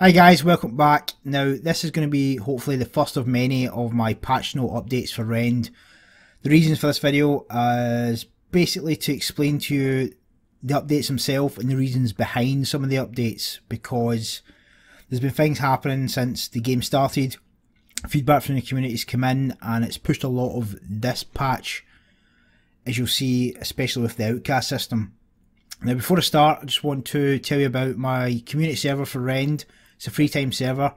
Hi guys, welcome back. Now this is going to be hopefully the first of many of my patch note updates for Rend. The reasons for this video is basically to explain to you the updates themselves and the reasons behind some of the updates, because there's been things happening since the game started. Feedback from the community's come in and it's pushed a lot of this patch, as you'll see, especially with the outcast system. Now before I start, I just want to tell you about my community server for Rend. It's a free time server.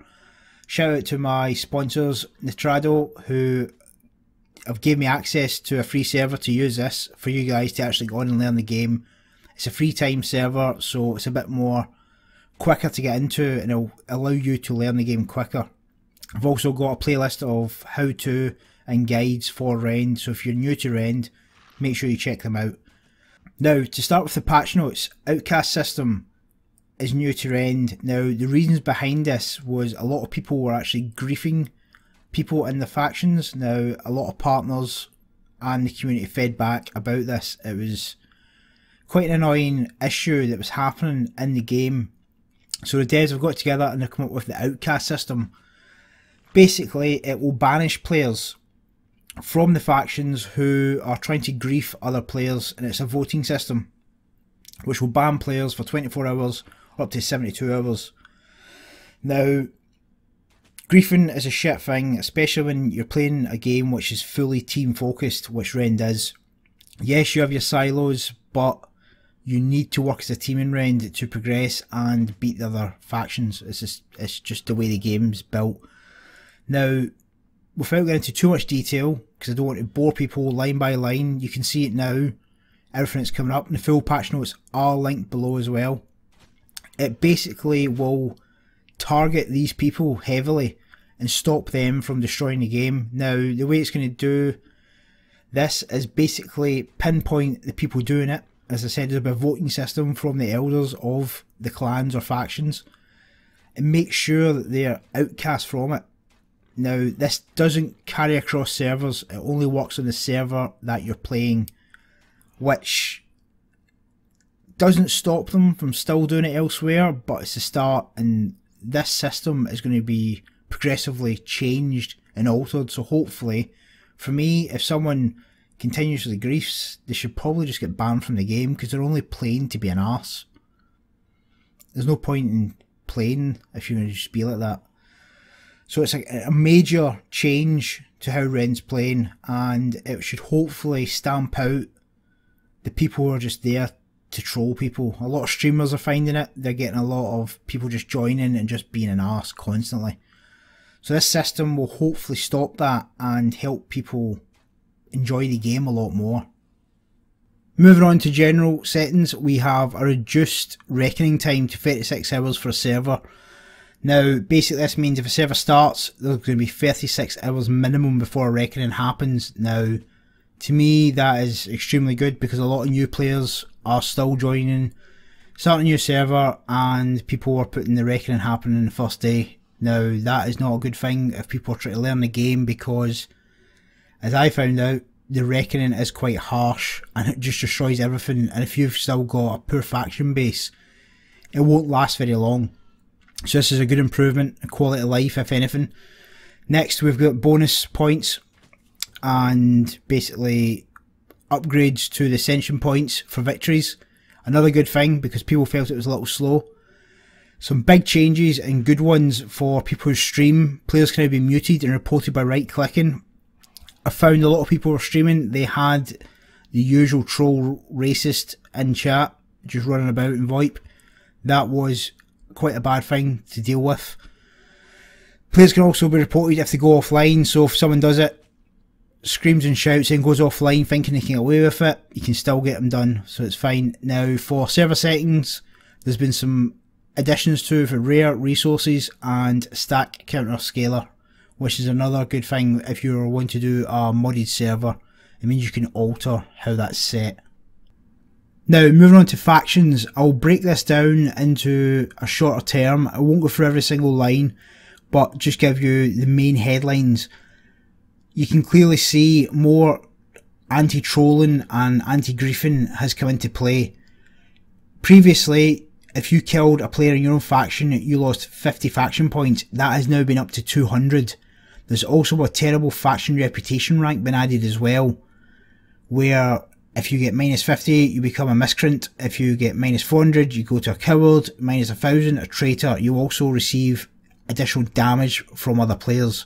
Shout out to my sponsors, NITRADO, who have given me access to a free server to use this for you guys to actually go on and learn the game. It's a free time server, so it's a bit more quicker to get into and it'll allow you to learn the game quicker. I've also got a playlist of how to and guides for Rend, so if you're new to Rend, make sure you check them out. Now, to start with the patch notes, outcast system is new to Rend. Now, the reasons behind this was a lot of people were actually griefing people in the factions. Now, a lot of partners and the community fed back about this. It was quite an annoying issue that was happening in the game. So the devs have got together and they've come up with the outcast system. Basically, it will banish players from the factions who are trying to grief other players, and it's a voting system which will ban players for 24 hours or up to 72 hours. Now, griefing is a shit thing, especially when you're playing a game which is fully team focused, which Rend is. Yes, you have your silos, but you need to work as a team in Rend to progress and beat the other factions. It's just the way the game's built. Now, without getting into too much detail, because I don't want to bore people line by line, you can see it now. Everything that's coming up, and the full patch notes are linked below as well. It basically will target these people heavily and stop them from destroying the game. Now, the way it's going to do this is basically pinpoint the people doing it. As I said, there's a voting system from the elders of the clans or factions, and make sure that they're outcast from it. Now, this doesn't carry across servers, it only works on the server that you're playing, which doesn't stop them from still doing it elsewhere, but it's a start, and this system is going to be progressively changed and altered. So hopefully, for me, if someone continuously griefs, they should probably just get banned from the game, because they're only playing to be an arse. There's no point in playing if you're going to just be like that. So it's a major change to how Rend's playing, and it should hopefully stamp out the people who are just there to troll people. A lot of streamers are finding it. They're getting a lot of people just joining and just being an arse constantly. So this system will hopefully stop that and help people enjoy the game a lot more. Moving on to general settings, we have a reduced reckoning time to 36 hours for a server. Now, basically this means if a server starts, there's going to be 36 hours minimum before a reckoning happens. Now, to me, that is extremely good, because a lot of new players are still joining, starting a new server, and people are putting the reckoning happening on the first day. Now, that is not a good thing if people are trying to learn the game, because, as I found out, the reckoning is quite harsh and it just destroys everything, and if you've still got a poor faction base, it won't last very long. So this is a good improvement in quality of life, if anything. Next, we've got bonus points and basically upgrades to the ascension points for victories. Another good thing, because people felt it was a little slow. Some big changes and good ones for people who stream. Players can now be muted and reported by right clicking. I found a lot of people were streaming, they had the usual troll racist in chat just running about in VoIP. That was quite a bad thing to deal with. Players can also be reported if they go offline, so if someone does it, screams and shouts and goes offline thinking they can get away with it, you can still get them done, so it's fine. Now, for server settings, there's been some additions to for rare resources and stack counter scaler, which is another good thing if you want to do a modded server. It means you can alter how that's set. Now, moving on to factions, I'll break this down into a shorter term. I won't go through every single line, but just give you the main headlines. You can clearly see more anti-trolling and anti-griefing has come into play. Previously, if you killed a player in your own faction, you lost 50 faction points. That has now been up to 200. There's also a terrible faction reputation rank been added as well, where if you get minus 50, you become a miscreant. If you get minus 400, you go to a coward. Minus 1000, a traitor. You also receive additional damage from other players.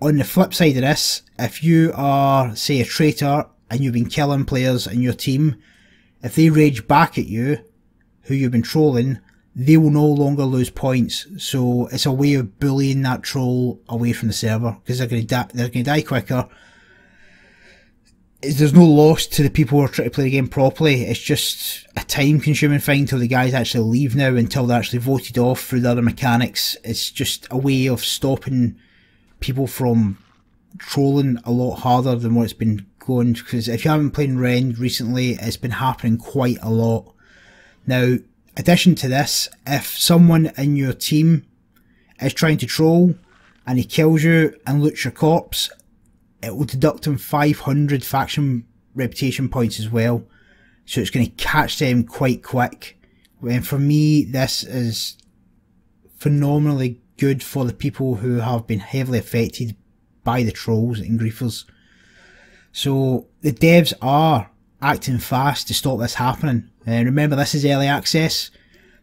On the flip side of this, if you are, say, a traitor and you've been killing players in your team, if they rage back at you, who you've been trolling, they will no longer lose points. So it's a way of bullying that troll away from the server, because they're going to die quicker. There's no loss to the people who are trying to play the game properly. It's just a time consuming thing until the guys actually leave now, until they're actually voted off through the other mechanics. It's just a way of stopping people from trolling a lot harder than what it's been going, because if you haven't been playing Rend recently, it's been happening quite a lot. Now, addition to this, if someone in your team is trying to troll and he kills you and loots your corpse, it will deduct him 500 faction reputation points as well. So it's going to catch them quite quick. And for me, this is phenomenally good for the people who have been heavily affected by the trolls and griefers. So the devs are acting fast to stop this happening. And remember, this is early access.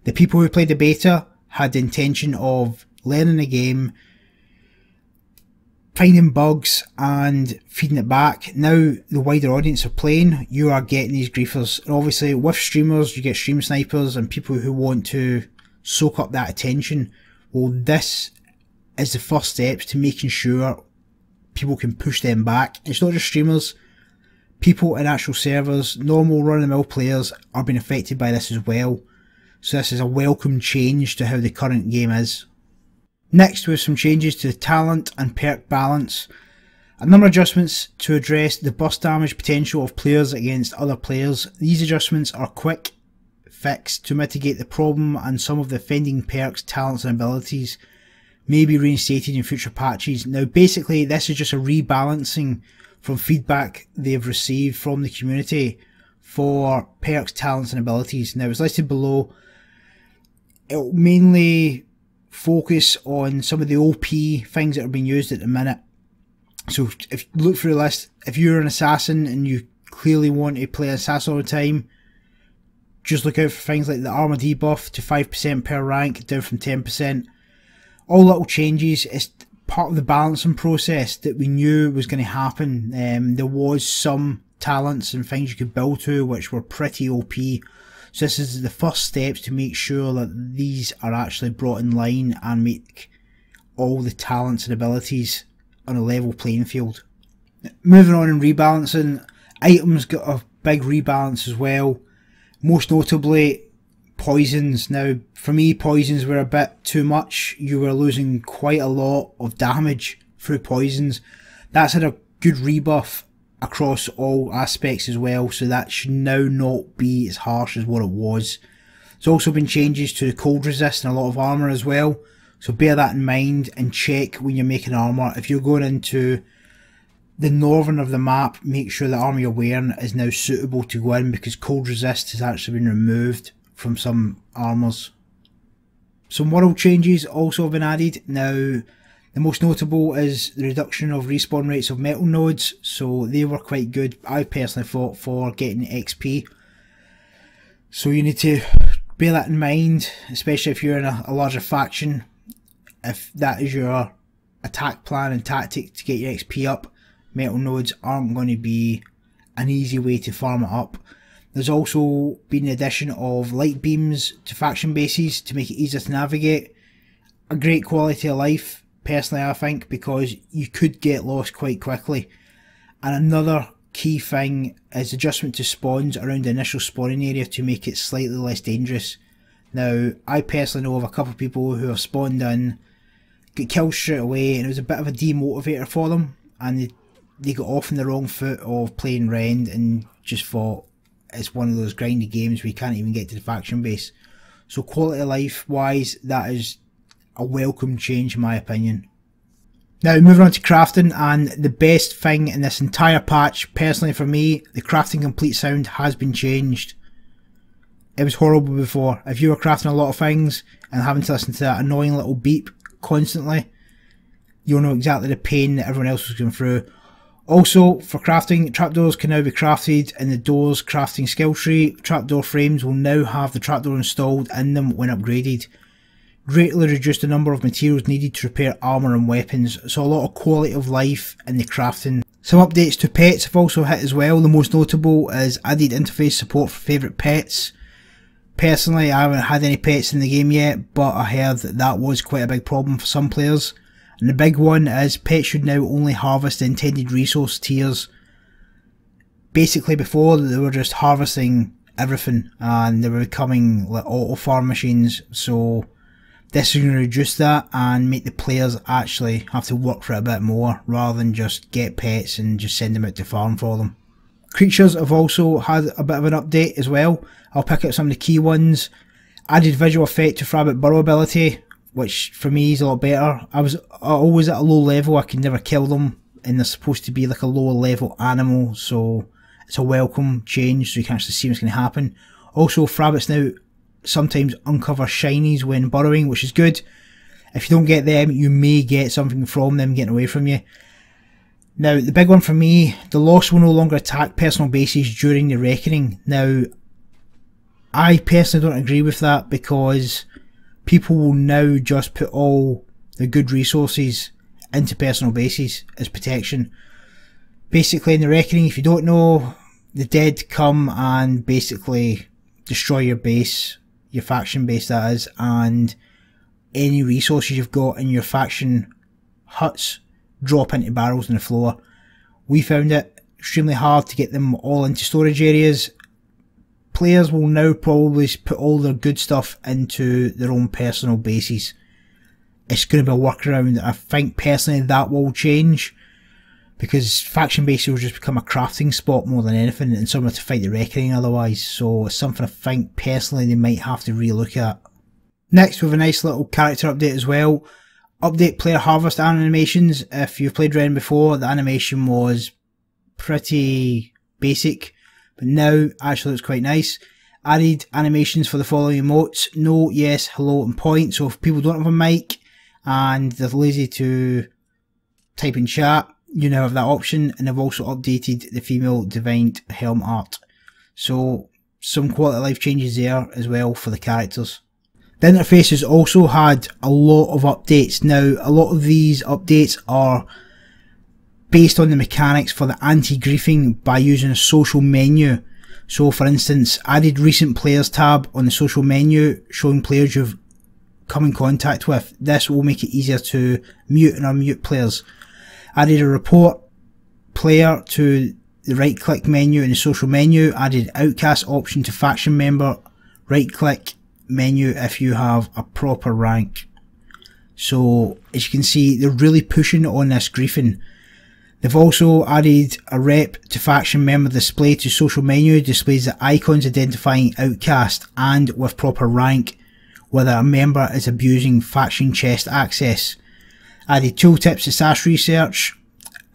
The people who played the beta had the intention of learning the game, finding bugs and feeding it back. Now the wider audience are playing, you are getting these griefers. And obviously with streamers, you get stream snipers and people who want to soak up that attention. Well, this is the first steps to making sure people can push them back. It's not just streamers, people in actual servers, normal run-of-the-mill players are being affected by this as well. So this is a welcome change to how the current game is. Next, we have some changes to the talent and perk balance. A number of adjustments to address the burst damage potential of players against other players. These adjustments are quick fix to mitigate the problem, and some of the offending perks, talents and abilities may be reinstated in future patches. Now basically this is just a rebalancing from feedback they've received from the community for perks, talents and abilities. Now it's listed below. It'll mainly focus on some of the OP things that are being used at the minute. So if you look through the list, if you're an assassin and you clearly want to play assassin all the time, just look out for things like the armor debuff to 5% per rank, down from 10%. All little changes. It's part of the balancing process that we knew was going to happen. There was some talents and things you could build to which were pretty OP. So this is the first steps to make sure that these are actually brought in line and make all the talents and abilities on a level playing field. Moving on in rebalancing, items got a big rebalance as well. Most notably, poisons. Now, for me, poisons were a bit too much. You were losing quite a lot of damage through poisons. That's had a good rebuff across all aspects as well, so that should now not be as harsh as what it was. There's also been changes to the cold resist and a lot of armour as well, so bear that in mind and check when you're making armour. If you're going into the northern of the map, make sure the armour you're wearing is now suitable to go in, because cold resist has actually been removed from some armours. Some world changes also have been added. Now, the most notable is the reduction of respawn rates of metal nodes, so they were quite good, I personally thought, for getting XP. So you need to bear that in mind, especially if you're in a larger faction. If that is your attack plan and tactic to get your XP up, metal nodes aren't going to be an easy way to farm it up. There's also been the addition of light beams to faction bases to make it easier to navigate. A great quality of life, personally, I think, because you could get lost quite quickly. And another key thing is adjustment to spawns around the initial spawning area to make it slightly less dangerous. Now, I personally know of a couple of people who have spawned in, got killed straight away, and it was a bit of a demotivator for them, and they got off on the wrong foot of playing Rend and just thought it's one of those grindy games where you can't even get to the faction base. So quality of life wise, that is a welcome change in my opinion. Now moving on to crafting, and the best thing in this entire patch, personally for me, the crafting complete sound has been changed. it was horrible before. If you were crafting a lot of things and having to listen to that annoying little beep constantly, you'll know exactly the pain that everyone else was going through. Also, for crafting, trapdoors can now be crafted in the door's crafting skill tree. Trapdoor frames will now have the trapdoor installed in them when upgraded. Greatly reduced the number of materials needed to repair armour and weapons, so a lot of quality of life in the crafting. Some updates to pets have also hit as well. The most notable is added interface support for favourite pets. Personally, I haven't had any pets in the game yet, but I heard that that was quite a big problem for some players. And the big one is pets should now only harvest the intended resource tiers. Basically before, they were just harvesting everything and they were becoming like auto farm machines, so this is going to reduce that and make the players actually have to work for it a bit more rather than just get pets and just send them out to farm for them. Creatures have also had a bit of an update as well. I'll pick out some of the key ones. Added visual effect to Fabled burrow ability, which for me is a lot better. I was always at a low level, I could never kill them, and they're supposed to be like a lower level animal, so it's a welcome change so you can actually see what's going to happen. Also, Frabbits now sometimes uncover shinies when burrowing, which is good. If you don't get them, you may get something from them getting away from you. Now, the big one for me, the Lost will no longer attack personal bases during the Reckoning. Now, I personally don't agree with that because people will now just put all the good resources into personal bases as protection. Basically in the Reckoning, if you don't know, the dead come and basically destroy your base, your faction base that is, and any resources you've got in your faction huts drop into barrels on the floor. We found it extremely hard to get them all into storage areas. Players will now probably put all their good stuff into their own personal bases. It's going to be a workaround. I think personally that will change because faction bases will just become a crafting spot more than anything and somewhere to fight the Reckoning otherwise. So it's something I think personally they might have to relook at. Next, we have a nice little character update as well. Update player harvest animations. If you've played Rend before, the animation was pretty basic, but now actually looks quite nice. Added animations for the following emotes: no, yes, hello and point. So if people don't have a mic and they're lazy to type in chat, you now have that option. And they've also updated the female divine helm art. So some quality of life changes there as well for the characters. The interface has also had a lot of updates. Now, a lot of these updates are based on the mechanics for the anti-griefing by using a social menu. So, for instance, added recent players tab on the social menu showing players you've come in contact with. This will make it easier to mute and unmute players. Added a report player to the right click menu in the social menu. Added outcast option to faction member. Right click menu if you have a proper rank. So as you can see, they're really pushing on this griefing. They've also added a rep to faction member display to social menu, displays the icons identifying outcast and with proper rank whether a member is abusing faction chest access. Added tooltips to SAS research,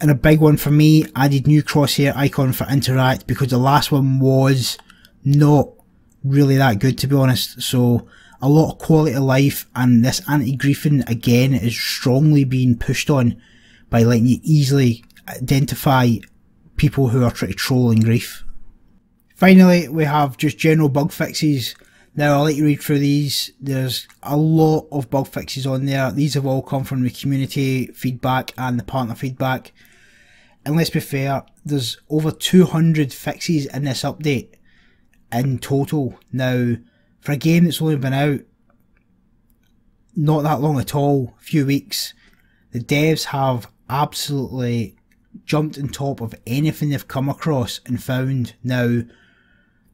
and a big one for me, added new crosshair icon for interact because the last one was not really that good, to be honest. So a lot of quality of life, and this anti-griefing again is strongly being pushed on by letting you easily identify people who are trying to troll and grief. Finally, we have just general bug fixes. Now I'll let you read through these. There's a lot of bug fixes on there. These have all come from the community feedback and the partner feedback. And let's be fair, there's over 200 fixes in this update in total. Now, for a game that's only been out not that long at all, a few weeks, the devs have absolutely jumped on top of anything they've come across and found. Now,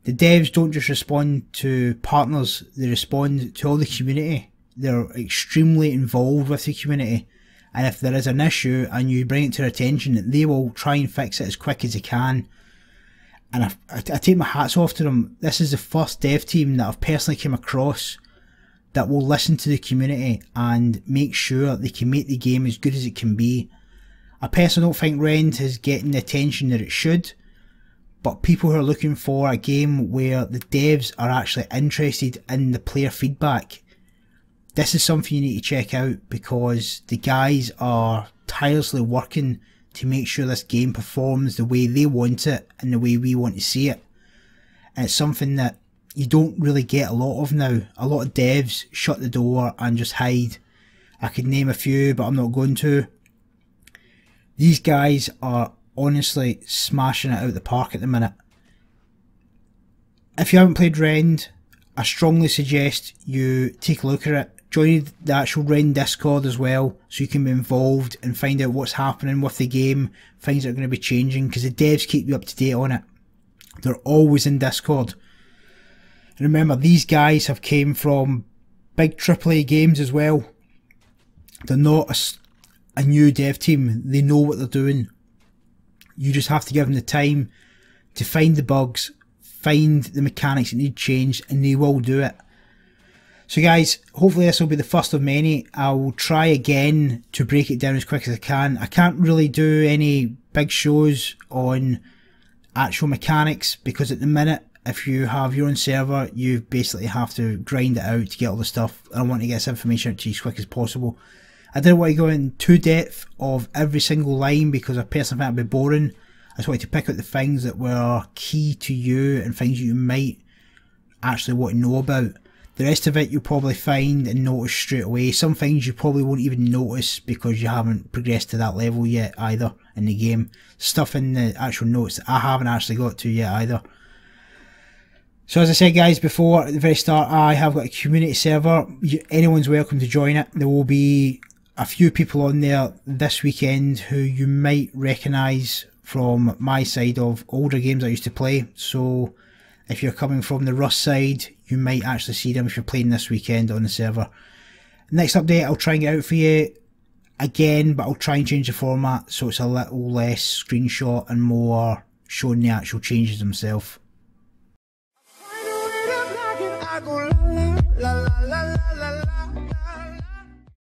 the devs don't just respond to partners, they respond to all the community. They're extremely involved with the community, and if there is an issue and you bring it to their attention, they will try and fix it as quick as they can. And I take my hats off to them. This is the first dev team that I've personally come across that will listen to the community and make sure they can make the game as good as it can be. I personally don't think Rend is getting the attention that it should, but people who are looking for a game where the devs are actually interested in the player feedback, this is something you need to check out, because the guys are tirelessly working to make sure this game performs the way they want it and the way we want to see it. And it's something that you don't really get a lot of now. A lot of devs shut the door and just hide. I could name a few, but I'm not going to. These guys are honestly smashing it out of the park at the minute. If you haven't played Rend, I strongly suggest you take a look at it. Join the actual Rend Discord as well, so you can be involved and find out what's happening with the game, things that are going to be changing, because the devs keep you up to date on it. They're always in Discord. And remember, these guys have came from big AAA games as well. They're not a new dev team. They know what they're doing. You just have to give them the time to find the bugs, find the mechanics that need changed, and they will do it. So guys, hopefully this will be the first of many. I will try again to break it down as quick as I can. I can't really do any big shows on actual mechanics, because at the minute, if you have your own server, you basically have to grind it out to get all the stuff. I want to get this information out to you as quick as possible. I didn't want to go into depth of every single line, because I personally think it'd be boring. I just wanted to pick out the things that were key to you and things you might actually want to know about. The rest of it you'll probably find and notice straight away. Some things you probably won't even notice because you haven't progressed to that level yet either in the game. Stuff in the actual notes that I haven't actually got to yet either. So as I said guys before, at the very start, I have got a community server. Anyone's welcome to join it. There will be a few people on there this weekend who you might recognise from my side of older games I used to play. So if you're coming from the Rust side, you might actually see them if you're playing this weekend on the server. Next update, I'll try and get out for you again, but I'll try and change the format so it's a little less screenshot and more showing the actual changes themselves.